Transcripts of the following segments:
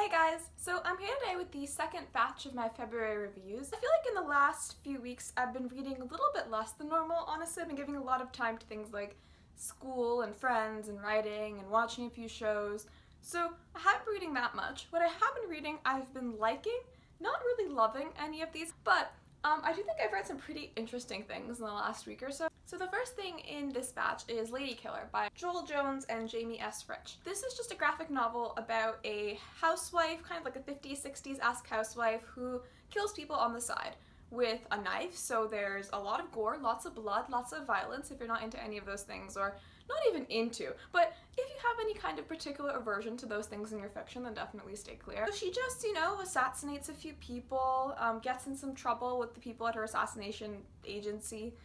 Hey guys! So I'm here today with the second batch of my February reviews. I feel like in the last few weeks I've been reading a little bit less than normal, honestly. I've been giving a lot of time to things like school and friends and writing and watching a few shows. So I haven't been reading that much. What I have been reading I've been liking, not really loving any of these, but I do think I've read some pretty interesting things in the last week or so. So the first thing in this batch is Lady Killer by Joel Jones and Jamie S. Fritsch. This is just a graphic novel about a housewife, kind of like a 50s, 60s-esque housewife who kills people on the side with a knife. So there's a lot of gore, lots of blood, lots of violence if you're not into any of those things, or not even into, but if you have any kind of particular aversion to those things in your fiction, then definitely stay clear. So she just, assassinates a few people, gets in some trouble with the people at her assassination agency,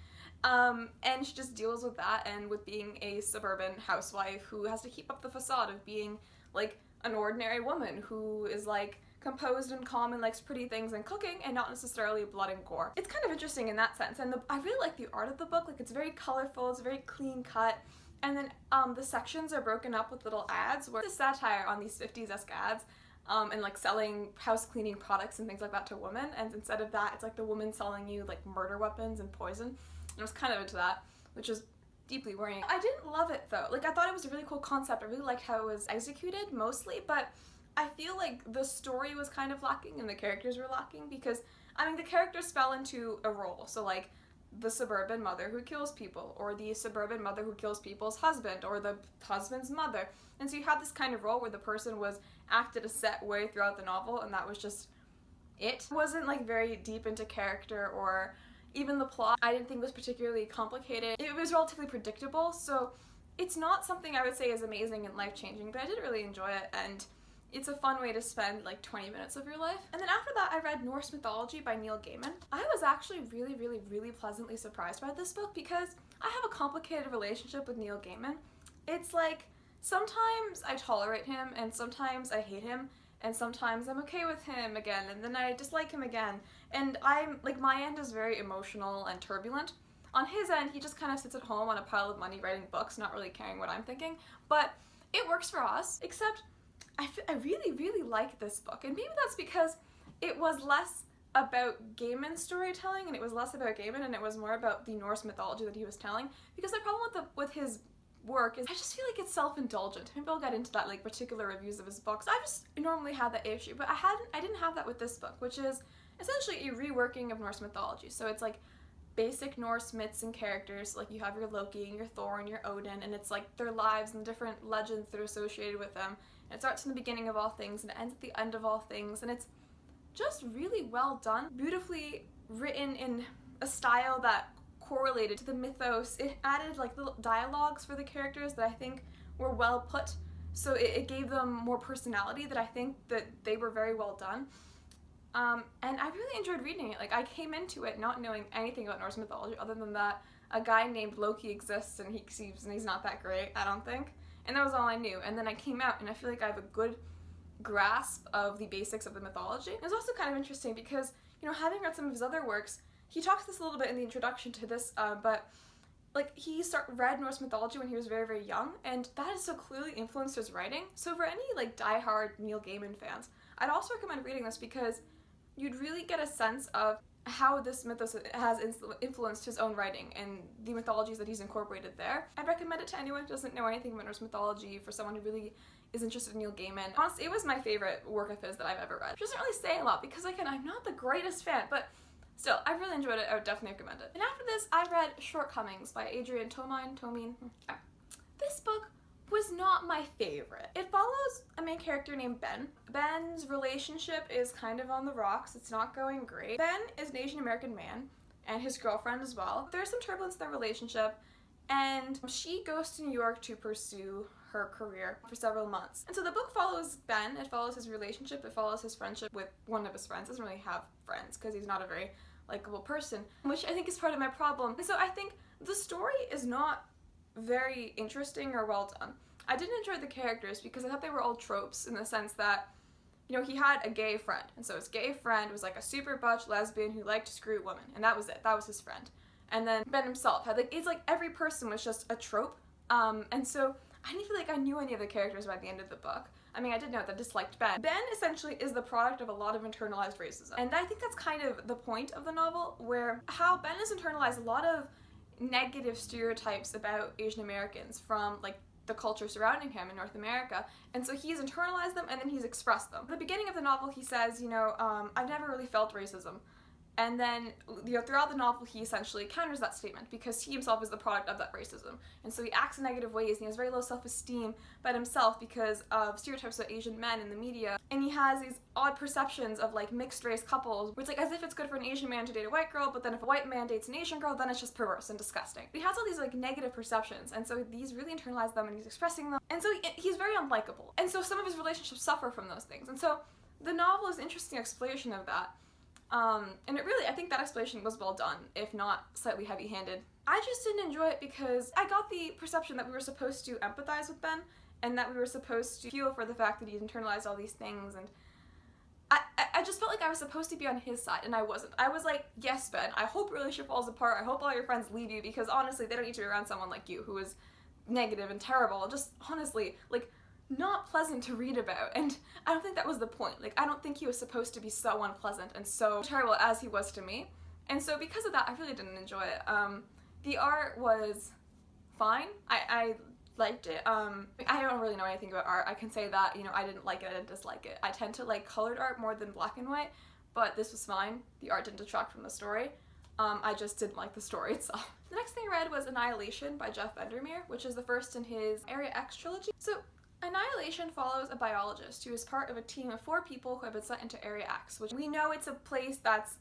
and she just deals with that and with being a suburban housewife who has to keep up the facade of being like an ordinary woman who is like composed and calm and likes pretty things and cooking and not necessarily blood and gore. It's kind of interesting in that sense, and I really like the art of the book. Like, it's very colorful, it's very clean cut, and then the sections are broken up with little ads where it's satire on these 50s-esque ads and like selling house cleaning products and things like that to women, and instead of that it's like the woman selling you like murder weapons and poison. And I was kind of into that, which is deeply worrying. I didn't love it though. Like, I thought it was a really cool concept. I really liked how it was executed mostly, but I feel like the story was kind of lacking and the characters were lacking because, the characters fell into a role. So like the suburban mother who kills people, or the suburban mother who kills people's husband, or the husband's mother. And so you had this kind of role where the person was acted a set way throughout the novel, and that was just it. It wasn't like very deep into character or even the plot. I didn't think was particularly complicated. It was relatively predictable, so it's not something I would say is amazing and life-changing, but I did really enjoy it, and it's a fun way to spend like 20 minutes of your life. And then after that I read Norse Mythology by Neil Gaiman. I was actually really pleasantly surprised by this book because I have a complicated relationship with Neil Gaiman. It's like, sometimes I tolerate him and sometimes I hate him, and sometimes I'm okay with him again and then I dislike him again. And I'm like, my end is very emotional and turbulent. On his end, he just kind of sits at home on a pile of money writing books, not really caring what I'm thinking. But it works for us, except I really like this book, and maybe that's because it was less about Gaiman's storytelling and it was less about Gaiman and it was more about the Norse mythology that he was telling. Because the problem with his work is I just feel like it's self-indulgent. Maybe I'll get into that, like particular reviews of his books. I just normally have that issue, but I didn't have that with this book, which is essentially a reworking of Norse mythology. So it's like basic Norse myths and characters, like you have your Loki and your Thor and your Odin, and it's like their lives and different legends that are associated with them. And it starts in the beginning of all things and it ends at the end of all things, and it's just really well done, beautifully written in a style that correlated to the mythos. It added like little dialogues for the characters that I think were well put, so it gave them more personality, that I think that they were very well done. And I really enjoyed reading it. Like, I came into it not knowing anything about Norse mythology other than that a guy named Loki exists and he's not that great, I don't think. And that was all I knew. And then I came out and I feel like I have a good grasp of the basics of the mythology. It was also kind of interesting because, having read some of his other works, he talks this a little bit in the introduction to this, but like he read Norse mythology when he was very young, and that has so clearly influenced his writing. So for any like diehard Neil Gaiman fans, I'd also recommend reading this because you'd really get a sense of how this mythos has influenced his own writing and the mythologies that he's incorporated there. I'd recommend it to anyone who doesn't know anything about Norse mythology, for someone who really is interested in Neil Gaiman. Honestly, it was my favorite work of his that I've ever read. Which doesn't really say a lot because, again, I'm not the greatest fan, but still, I really enjoyed it. I would definitely recommend it. And after this, I read Shortcomings by Adrian Tomine. This book was not my favorite. It follows a main character named Ben. Ben's relationship is kind of on the rocks. It's not going great. Ben is an Asian American man, and his girlfriend as well. There's some turbulence in their relationship, and she goes to New York to pursue her career for several months. And so the book follows Ben, it follows his relationship, it follows his friendship with one of his friends. He doesn't really have friends because he's not a very likable person, which I think is part of my problem. And so I think the story is not very interesting or well done. I didn't enjoy the characters because I thought they were all tropes, in the sense that, he had a gay friend, and so his gay friend was like a super butch lesbian who liked to screw women, and that was it. That was his friend. And then Ben himself had it's like every person was just a trope, and so I didn't feel like I knew any of the characters by the end of the book. I mean, I did note that I disliked Ben. Ben essentially is the product of a lot of internalized racism. And I think that's kind of the point of the novel, where how Ben has internalized a lot of negative stereotypes about Asian Americans from like the culture surrounding him in North America, and so he's internalized them and then he's expressed them. At the beginning of the novel he says, I've never really felt racism. And then, throughout the novel, he essentially counters that statement because he himself is the product of that racism. And so he acts in negative ways, and he has very low self-esteem about himself because of stereotypes of Asian men in the media. And he has these odd perceptions of, like, mixed-race couples, where it's like as if it's good for an Asian man to date a white girl, but then if a white man dates an Asian girl, then it's just perverse and disgusting. But he has all these, like, negative perceptions, and so he's really internalized them, and he's expressing them. And so he's very unlikable. And so some of his relationships suffer from those things. And so the novel is an interesting exploration of that. And it really, I think that explanation was well done, if not slightly heavy-handed. I just didn't enjoy it because I got the perception that we were supposed to empathize with Ben, and that we were supposed to feel for the fact that he'd internalized all these things, and I just felt like I was supposed to be on his side, and I wasn't. I was like, yes, Ben, I hope your relationship falls apart, I hope all your friends leave you, because honestly, they don't need to be around someone like you, who is negative and terrible, just honestly, like, not pleasant to read about, and I don't think that was the point. Like, I don't think he was supposed to be so unpleasant and so terrible as he was to me, and so because of that, I really didn't enjoy it. The art was fine. I liked it. I don't really know anything about art. I can say that, I didn't like it, I didn't dislike it. I tend to like colored art more than black and white, but this was fine. The art didn't detract from the story. I just didn't like the story itself. The next thing I read was Annihilation by Jeff Vandermeer, which is the first in his Area X trilogy. So Annihilation follows a biologist who is part of a team of 4 people who have been sent into Area X, which we know it's a place that's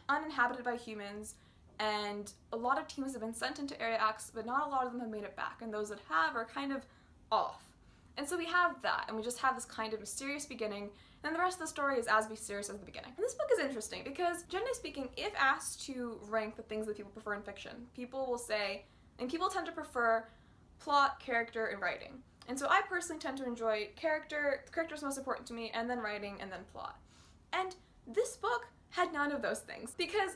uninhabited by humans, and a lot of teams have been sent into Area X, but not a lot of them have made it back, and those that have are kind of off. And so we have that, and we just have this kind of mysterious beginning, and then the rest of the story is as mysterious as the beginning. And this book is interesting because, generally speaking, if asked to rank the things that people prefer in fiction, people will say, and people tend to prefer plot, character, and writing. And so I personally tend to enjoy character, the character is most important to me, and then writing, and then plot. And this book had none of those things, because,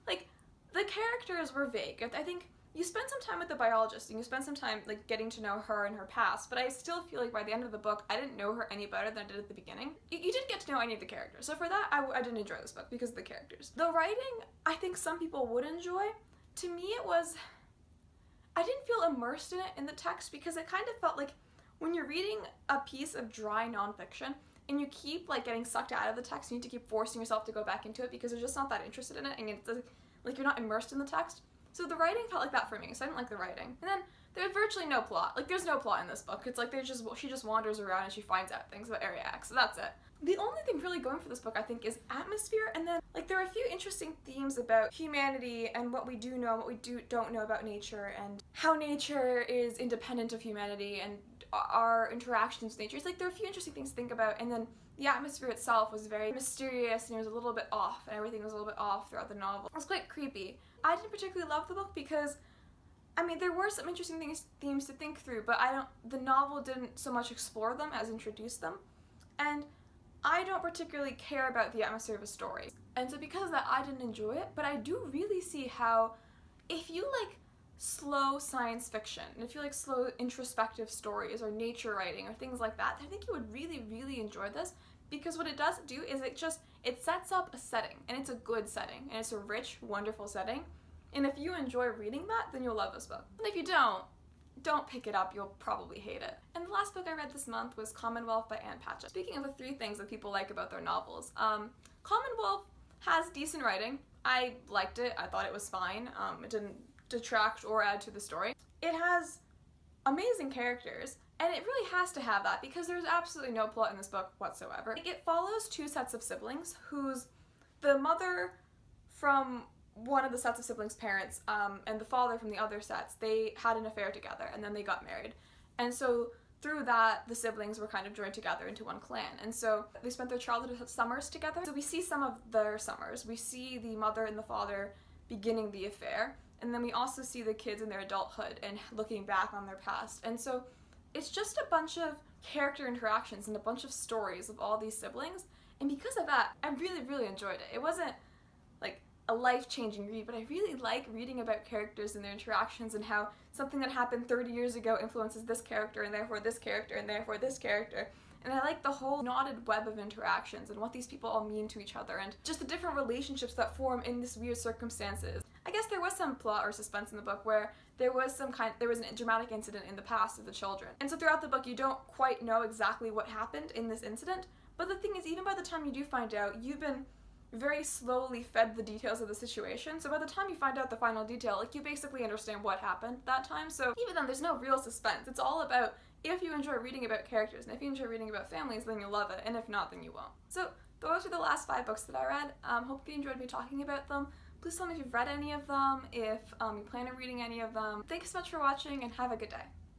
like, the characters were vague. I think you spend some time with the biologist, and you spend some time, like, getting to know her and her past, but I still feel like by the end of the book, I didn't know her any better than I did at the beginning. You didn't get to know any of the characters, so for that, I didn't enjoy this book because of the characters. The writing, I think some people would enjoy. To me, I didn't feel immersed in it in the text because it kind of felt like when you're reading a piece of dry nonfiction and you keep like getting sucked out of the text, you need to keep forcing yourself to go back into it because you're just not that interested in it, and it's like you're not immersed in the text. So the writing felt like that for me, so I didn't like the writing. And then there's virtually no plot. Like, there's no plot in this book. It's like she just wanders around and she finds out things about Area X, so that's it. The only thing really going for this book, I think, is atmosphere, and then, like, there are a few interesting themes about humanity and what we do know and what we don't know about nature, and how nature is independent of humanity, and our interactions with nature. It's like there are a few interesting things to think about, and then the atmosphere itself was very mysterious, and it was a little bit off, and everything was a little bit off throughout the novel. It was quite creepy. I didn't particularly love the book because, I mean, there were some interesting themes to think through, but the novel didn't so much explore them as introduce them, and I don't particularly care about the atmosphere of a story. And so because of that, I didn't enjoy it, but I do really see how, if you like slow science fiction, and if you like slow introspective stories or nature writing or things like that, I think you would really, really enjoy this, because what it does do is it sets up a setting, and it's a good setting, and it's a rich, wonderful setting, and if you enjoy reading that, then you'll love this book. And if you don't pick it up, you'll probably hate it. And the last book I read this month was Commonwealth by Ann Patchett. Speaking of the 3 things that people like about their novels, Commonwealth has decent writing. I liked it. I thought it was fine. It didn't detract or add to the story. It has amazing characters, and it really has to have that because there's absolutely no plot in this book whatsoever. It follows 2 sets of siblings the mother from one of the sets of siblings' parents and the father from the other sets, they had an affair together and then they got married. And so through that, the siblings were kind of joined together into one clan. And so they spent their childhood summers together. So we see some of their summers. We see the mother and the father beginning the affair. And then we also see the kids in their adulthood and looking back on their past. And so it's just a bunch of character interactions and a bunch of stories of all these siblings. And because of that, I really, really enjoyed it. It wasn't like a life-changing read, but I really like reading about characters and their interactions and how something that happened 30 years ago influences this character and therefore this character and therefore this character. And I like the whole knotted web of interactions and what these people all mean to each other and just the different relationships that form in this weird circumstances. I guess there was some plot or suspense in the book where there was an dramatic incident in the past of the children. And so throughout the book you don't quite know exactly what happened in this incident, but the thing is, even by the time you do find out, you've been very slowly fed the details of the situation, so by the time you find out the final detail, like, you basically understand what happened that time, so even then there's no real suspense. It's all about, if you enjoy reading about characters, and if you enjoy reading about families, then you'll love it, and if not, then you won't. So those are the last 5 books that I read. Hope you enjoyed me talking about them. Please tell me if you've read any of them, if you plan on reading any of them. Thanks so much for watching, and have a good day.